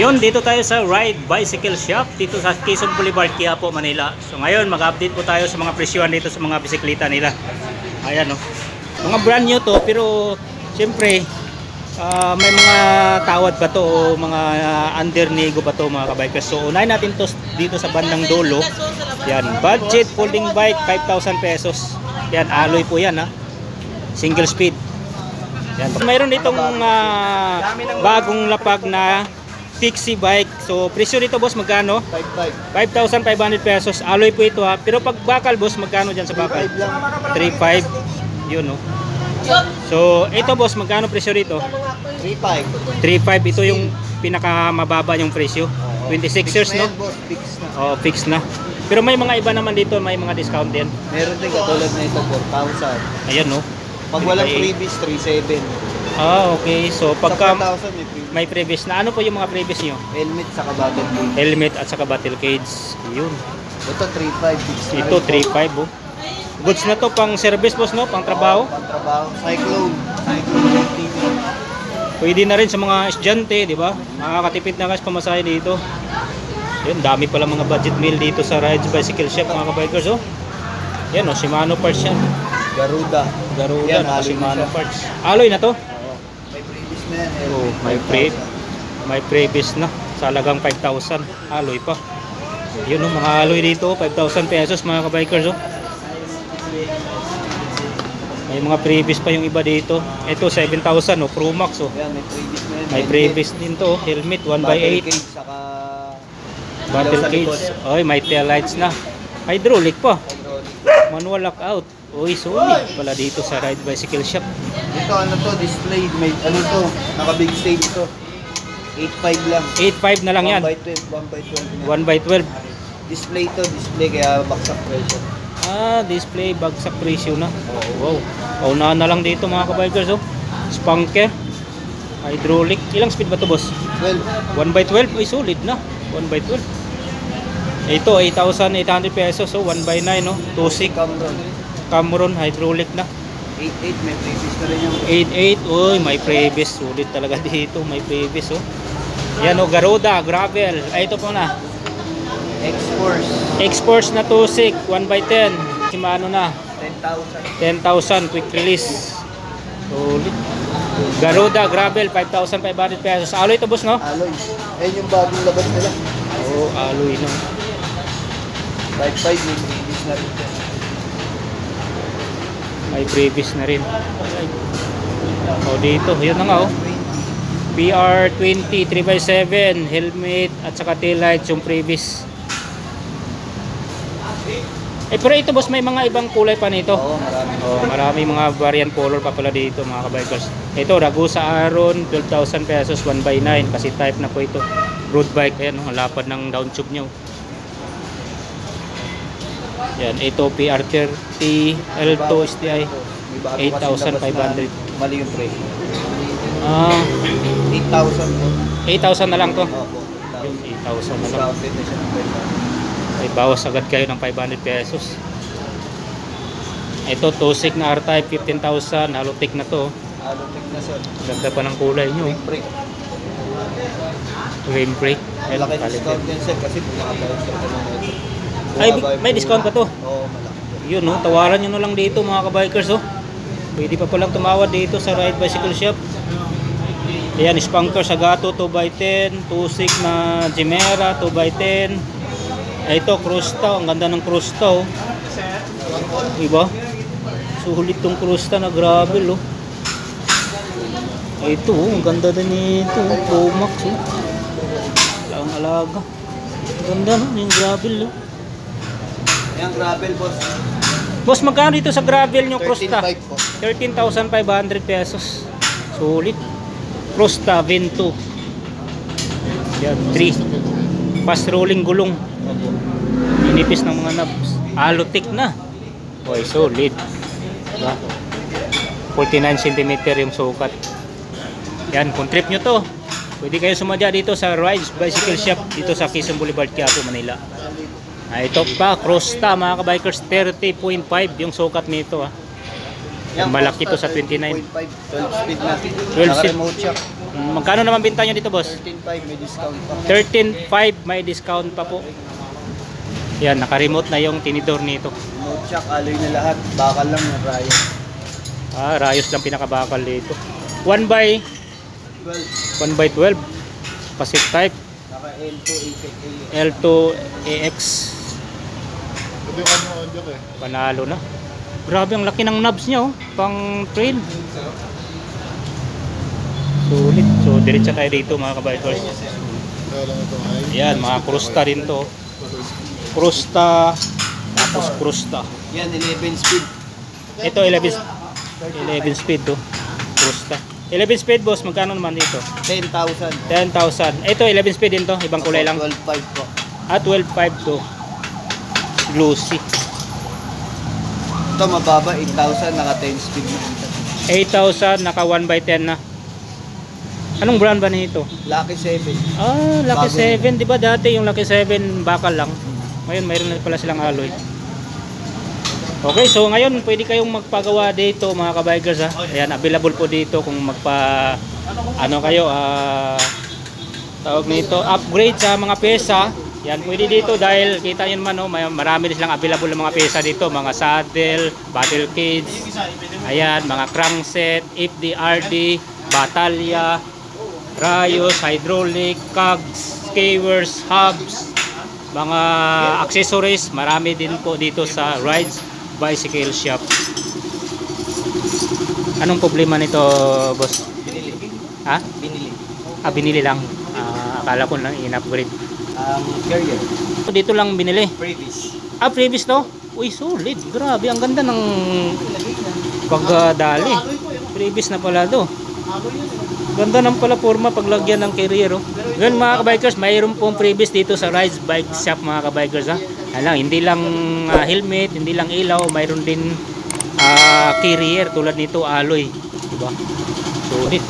Yun, dito tayo sa Ride Bicycle Shop dito sa Quezon Boulevard, Quiapo, Manila. So ngayon mag-update po tayo sa mga presyuhan dito sa mga bisikleta nila. Ayan, oh. Mga brand new to, pero siyempre may mga tawad pa to o mga undernego pa to mga kabikers. So unahin natin to dito sa bandang dulo. Yan, budget folding bike 5,000 pesos. Yan, alloy po yan, ha. Single speed. Yan. Mayroon ditong bagong lapag na Pixie bike. So presyo dito boss magkano? 5,500 pesos. Alloy po ito, ha. Pero pag bakal boss magkano diyan sa bakal? 3,500. Yun, no. So ito boss magkano presyo dito? 3,500. Ito yung pinakamababa yung presyo. 26 years, no? Oh, fix na. Pero may mga iba naman dito, may mga discount din. Meron din katulad na ito 4,000. Ayan, no. Pag walang freebies 3,700. Ah, okay. So pagka 4,000 may previous na, ano po yung mga previous nyo? helmet sa battle cage. Helmet at saka battle cage. Yun. Ito 3,500. Ito 3,500, oh. Goods na to pang service boss, no? Pang trabaho. Pang trabaho. Cyclone TV. Pwede na rin sa mga estudyante, di ba? Makakatipid na kasi pamasahe dito. Yun, dami pala mga budget meal dito sa Rides Bicycle Shop mga kabikers, oh. Yan, oh, Shimano parts yan. Garuda Yan, na Shimano parts. Alloy na to? May previous na yan. Oh, may previous na. Sa halagang 5,000. Alloy pa. Yun, oh, mga alloy dito, 5,000 pesos mga kabikers, oh. May mga previous pa yung iba dito. Ito 7,000, oh, Pro Max, oh. Yan, may previous na yan. May previous din to, oh. Helmet 1x8. Saka Battle cage. Oy, may tail lights na. Hydraulic pa. Manual lockout. Uy, solid pala dito sa Ride Bicycle Shop. Ito ano to, display, may ano to, naka big stage to. 8,500 lang. 8,500 na lang yan. 1x12. 1x12. Display to, display kaya baksak presyo. Ah, display bagsak presyo na. Wow. Paunahan na lang dito mga kabikers, oh. Spunker. Hydraulic. Ilang speed ba to boss? 12. 1x12. Uy, solid na. 1x12. Ito 8,800 pesos, so 1x9, no? 2.6 Cameron hydraulic na. 8,800 may previous na rin yung 8,800. Uy, may previous. Sulit talaga dito, may previous, oh. Yan, oh, Garuda gravel. Ay, ito po na X-Force na 2.6 1x10. Shimano na 10,000 quick release. Sulit. Garuda gravel 5,500 pesos. Alloy ito boss, no? alloy. Ayun yung bagong labas nila. Oh, alloy na. 5,500 may previous na rin. May previous na rin. Oh, dito, yun na nga, oh. PR20 3x7 helmet at saka tail lights yung previous. Eh, pero ito boss, may mga ibang kulay pa nito. Oo, marami. Oh, marami mga variant color pa pala dito mga kabikers. Ito, Ragusa Aron 12,000 pesos 1x9 kasi type na po ito. Road bike, ayan, ang lapad ng down tube nyo. Yan, ito PR30 L2 STI 8,500. Mali yung presyo. Ah, 8,000 po. 8,000 na lang to. Opo. 8,000 na lang. Discounted na siya ng presyo. May bawas agad kayo ng 500 pesos. Ito, Tosik na R-Type 15,000. Halotic na to. Halotic na sir. Ganda pa ng kulay nyo. Ring brake. Rim brake. Malaki discount din sir kasi nakabalik ka na ito. Ay, may discount pa to. Oo, malaki. Yun, no, tawaran nyo na lang dito mga kabikers, oh. Pwede pa palang tumawad dito sa Ride Bicycle Shop. Ayan, Spunker Sagato 2x10, Tusik na Gemera 2x10. Ito, Crusta. Ang ganda ng Crusta, oh. Diba? Sulit tong Crusta na gravel, oh. Ito, oh, ang ganda din ito, oh. Pro Max, oh. Ang alaga. Ang ganda, no, yung gravel, oh. Yung gravel boss. Boss, magkano dito sa gravel nyo, Crusta? 13,500 po. 13,500 pesos. Sulit. Crusta Vento. Yan, 3. Fast rolling gulong. Inipis ng mga knobs. Halotic na. Oy, solid. Diba? 49 cm yung sukat. Yan, kung trip nyo to, pwede kayo sumadya dito sa Rides Bicycle Shop dito sa Quezon Boulevard, Quiapo, Manila. Ito pa, Crusta mga kabikers, 30.5 yung sukat nito, ah. Malaki to sa 29. 12 speed na. 12 speed. Remote shock. Magkano naman binta nyo dito, boss? 13.5 may discount pa. 13.5, may discount pa po. Yan, naka-remote na yung tinidor nito. No chuck, alloy na lahat. Bakal lang ng Rayos. Rayos lang pinakabakal dito. 1 by 12. 1 by 12. Pacific type. Naka L2 L2 AX. Pwede ka mo dyan eh. Panalo na. Grabe ang laki ng knobs niya, oh. Pang trail. Sulit. So, diretso tayo dito mga kabikers. Kaya lang ito ay. Yan, mga Crusta din to. Crusta. Tapos Crusta. Yan, 11 speed. Ito 11 speed to. Crusta. 11 speed, boss. Magkano naman dito? 10,000. 10,000. Ito 11 speed din to. Ibang kulay lang. 12.5 po. 12.5 to. Glossy. Ito mababa, 8,000. Naka 10 speed na. 8,000. Naka 1 by 10 na. Anong brand ba nito? Lucky 7. Lucky Bago 7. Di ba dati yung Lucky 7 bakal lang? Ngayon mayroon na pala silang alloy. Okay, so ngayon pwede kayong magpagawa dito mga kabikers ha. Ayan, available po dito kung magpa tawag nito, upgrade sa mga pesa. Yan, pwede dito dahil kita nyo naman, marami din silang available ng mga pesa dito, mga saddle, battle cage, ayan, mga crankset, FDRD, batalya, rayos, hydraulic, cogs, skewers, hubs, mga accessories, marami din po dito sa Rides Bicycle Shop. Anong problema nito, boss? Binili. Ha? Binili. Binili lang. Akala ko lang in-upgrade. Carrier. Dito lang binili. Previous. Previous to? Uy, solid. Grabe, ang ganda ng pagdali. Previous na pala to. Ganda ng pala forma paglagyan ng carrier. Ganun mga kabikers, mayroon pong previous dito sa Rides Bike Shop mga kabikers ha. Alam, hindi lang helmet, hindi lang ilaw, mayroon din carrier tulad nito alloy, diba? Solid.